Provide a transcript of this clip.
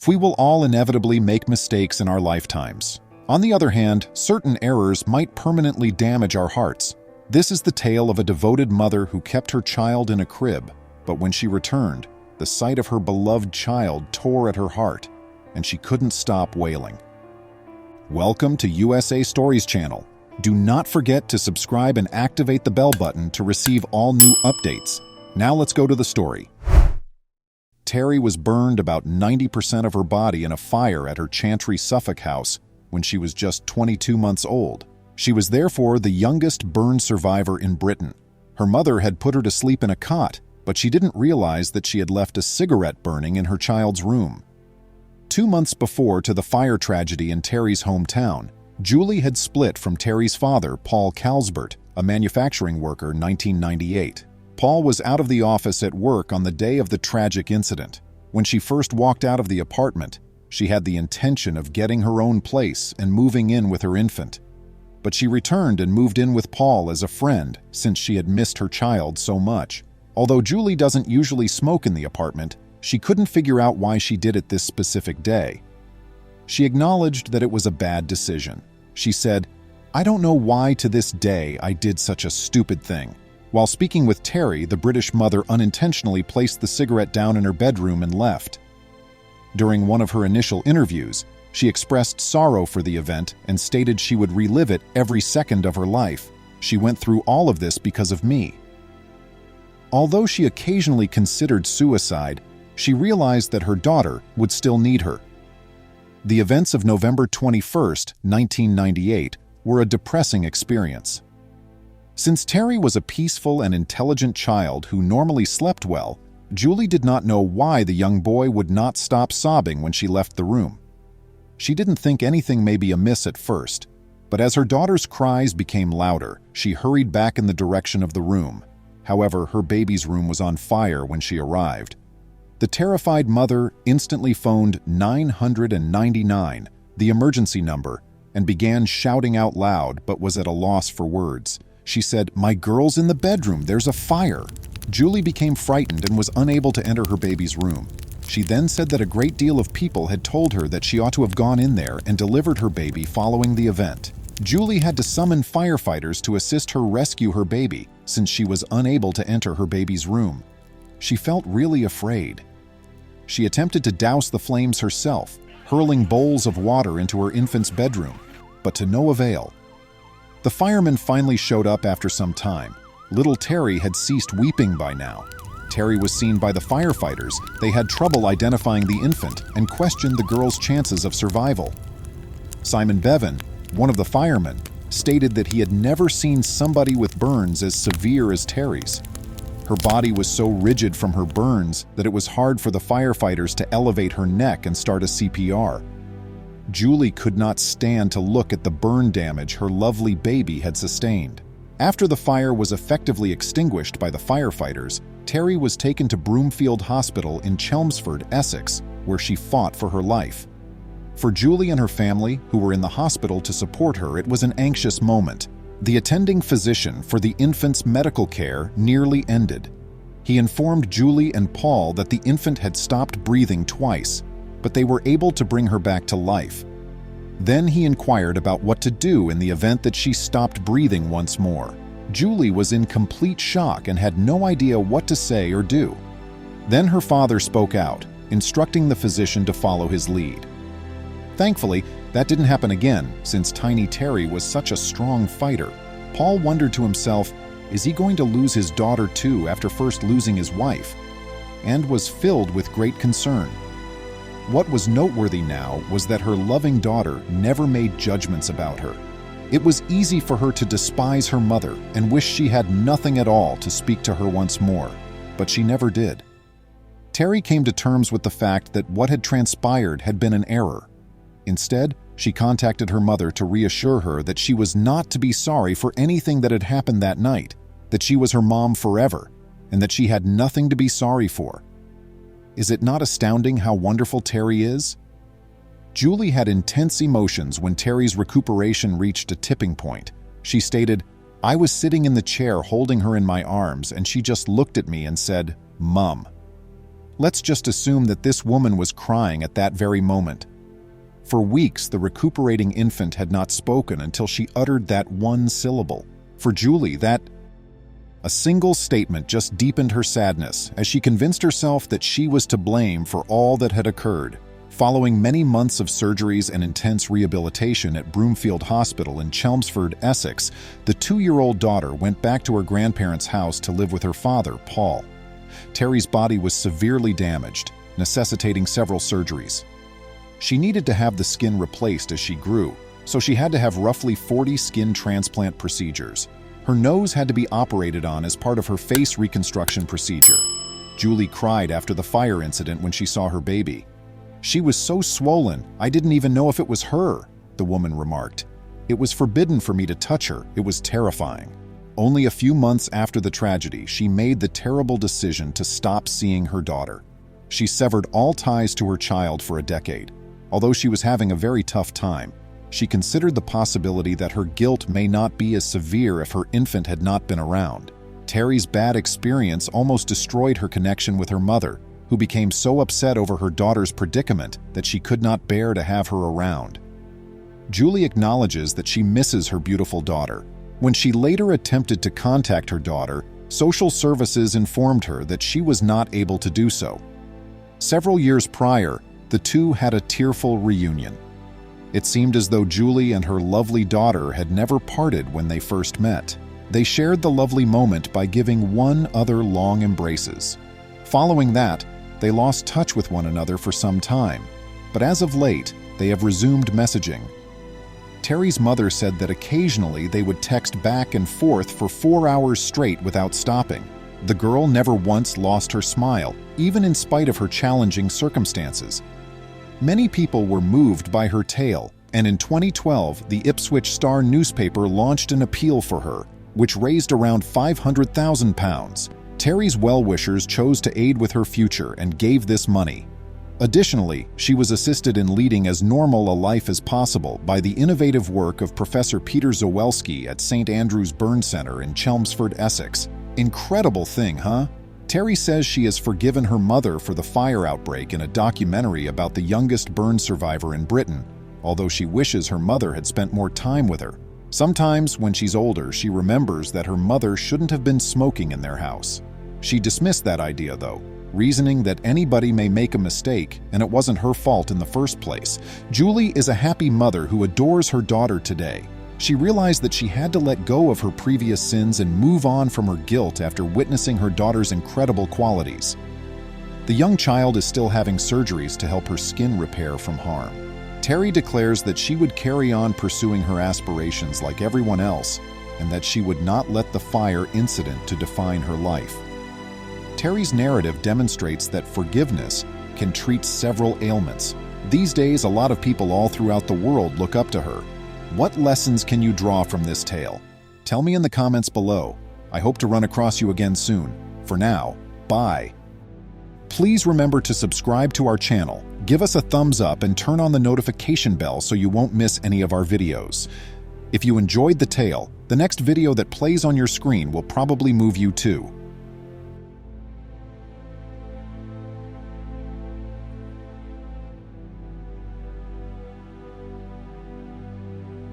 We will all inevitably make mistakes in our lifetimes. On the other hand, certain errors might permanently damage our hearts. This is the tale of a devoted mother who kept her child in a crib, but when she returned, the sight of her beloved child tore at her heart, and she couldn't stop wailing. Welcome to USA Stories channel. Do not forget to subscribe and activate the bell button to receive all new updates. Now let's go to the story. Terry was burned about 90% of her body in a fire at her Chantry, Suffolk house when she was just 22 months old. She was therefore the youngest burn survivor in Britain. Her mother had put her to sleep in a cot, but she didn't realize that she had left a cigarette burning in her child's room. 2 months before to the fire tragedy in Terry's hometown, Julie had split from Terry's father, Paul Calsbert, a manufacturing worker, 1998. Paul was out of the office at work on the day of the tragic incident. When she first walked out of the apartment, she had the intention of getting her own place and moving in with her infant. But she returned and moved in with Paul as a friend since she had missed her child so much. Although Julie doesn't usually smoke in the apartment, she couldn't figure out why she did it this specific day. She acknowledged that it was a bad decision. She said, "I don't know why to this day I did such a stupid thing." While speaking with Terry, the British mother unintentionally placed the cigarette down in her bedroom and left. During one of her initial interviews, she expressed sorrow for the event and stated she would relive it every second of her life. "She went through all of this because of me." Although she occasionally considered suicide, she realized that her daughter would still need her. The events of November 21, 1998, were a depressing experience. Since Terry was a peaceful and intelligent child who normally slept well, Julie did not know why the young boy would not stop sobbing when she left the room. She didn't think anything may be amiss at first, but as her daughter's cries became louder, she hurried back in the direction of the room. However, her baby's room was on fire when she arrived. The terrified mother instantly phoned 999, the emergency number, and began shouting out loud but was at a loss for words. She said, "My girl's in the bedroom, there's a fire." Julie became frightened and was unable to enter her baby's room. She then said that a great deal of people had told her that she ought to have gone in there and delivered her baby following the event. Julie had to summon firefighters to assist her rescue her baby since she was unable to enter her baby's room. She felt really afraid. She attempted to douse the flames herself, hurling bowls of water into her infant's bedroom, but to no avail. The firemen finally showed up after some time. Little Terry had ceased weeping by now. Terry was seen by the firefighters. They had trouble identifying the infant and questioned the girl's chances of survival. Simon Bevan, one of the firemen, stated that he had never seen somebody with burns as severe as Terry's. Her body was so rigid from her burns that it was hard for the firefighters to elevate her neck and start a CPR. Julie could not stand to look at the burn damage her lovely baby had sustained. After the fire was effectively extinguished by the firefighters, Terry was taken to Broomfield Hospital in Chelmsford, Essex, where she fought for her life. For Julie and her family, who were in the hospital to support her, it was an anxious moment. The attending physician for the infant's medical care nearly ended. He informed Julie and Paul that the infant had stopped breathing twice, but they were able to bring her back to life. Then he inquired about what to do in the event that she stopped breathing once more. Julie was in complete shock and had no idea what to say or do. Then her father spoke out, instructing the physician to follow his lead. Thankfully, that didn't happen again, since tiny Terry was such a strong fighter. Paul wondered to himself, is he going to lose his daughter too after first losing his wife? And was filled with great concern. What was noteworthy now was that her loving daughter never made judgments about her. It was easy for her to despise her mother and wish she had nothing at all to speak to her once more, but she never did. Terry came to terms with the fact that what had transpired had been an error. Instead, she contacted her mother to reassure her that she was not to be sorry for anything that had happened that night, that she was her mom forever, and that she had nothing to be sorry for. Is it not astounding how wonderful Terry is? Julie had intense emotions when Terry's recuperation reached a tipping point. She stated, "I was sitting in the chair holding her in my arms and she just looked at me and said, 'Mom.' Let's just assume that this woman was crying at that very moment. For weeks, the recuperating infant had not spoken until she uttered that one syllable. For Julie, a single statement just deepened her sadness as she convinced herself that she was to blame for all that had occurred. Following many months of surgeries and intense rehabilitation at Broomfield Hospital in Chelmsford, Essex, the 2-year-old daughter went back to her grandparents' house to live with her father, Paul. Terry's body was severely damaged, necessitating several surgeries. She needed to have the skin replaced as she grew, so she had to have roughly 40 skin transplant procedures. Her nose had to be operated on as part of her face reconstruction procedure. Julie cried after the fire incident when she saw her baby. "She was so swollen, I didn't even know if it was her," the woman remarked. "It was forbidden for me to touch her. It was terrifying." Only a few months after the tragedy, she made the terrible decision to stop seeing her daughter. She severed all ties to her child for a decade. Although she was having a very tough time, she considered the possibility that her guilt may not be as severe if her infant had not been around. Terry's bad experience almost destroyed her connection with her mother, who became so upset over her daughter's predicament that she could not bear to have her around. Julie acknowledges that she misses her beautiful daughter. When she later attempted to contact her daughter, social services informed her that she was not able to do so. Several years prior, the two had a tearful reunion. It seemed as though Julie and her lovely daughter had never parted when they first met. They shared the lovely moment by giving one another long embraces. Following that, they lost touch with one another for some time, but as of late, they have resumed messaging. Terry's mother said that occasionally they would text back and forth for 4 hours straight without stopping. The girl never once lost her smile, even in spite of her challenging circumstances. Many people were moved by her tale, and in 2012, the Ipswich Star newspaper launched an appeal for her, which raised around £500,000. Terry's well-wishers chose to aid with her future and gave this money. Additionally, she was assisted in leading as normal a life as possible by the innovative work of Professor Peter Zawelski at St. Andrew's Burn Center in Chelmsford, Essex. Incredible thing, huh? Terry says she has forgiven her mother for the fire outbreak in a documentary about the youngest burn survivor in Britain, although she wishes her mother had spent more time with her. Sometimes, when she's older, she remembers that her mother shouldn't have been smoking in their house. She dismissed that idea, though, reasoning that anybody may make a mistake and it wasn't her fault in the first place. Julie is a happy mother who adores her daughter today. She realized that she had to let go of her previous sins and move on from her guilt after witnessing her daughter's incredible qualities. The young child is still having surgeries to help her skin repair from harm. Terry declares that she would carry on pursuing her aspirations like everyone else and that she would not let the fire incident to define her life. Terry's narrative demonstrates that forgiveness can treat several ailments. These days, a lot of people all throughout the world look up to her. What lessons can you draw from this tale? Tell me in the comments below. I hope to run across you again soon. For now, bye. Please remember to subscribe to our channel, give us a thumbs up, and turn on the notification bell so you won't miss any of our videos. If you enjoyed the tale, the next video that plays on your screen will probably move you too.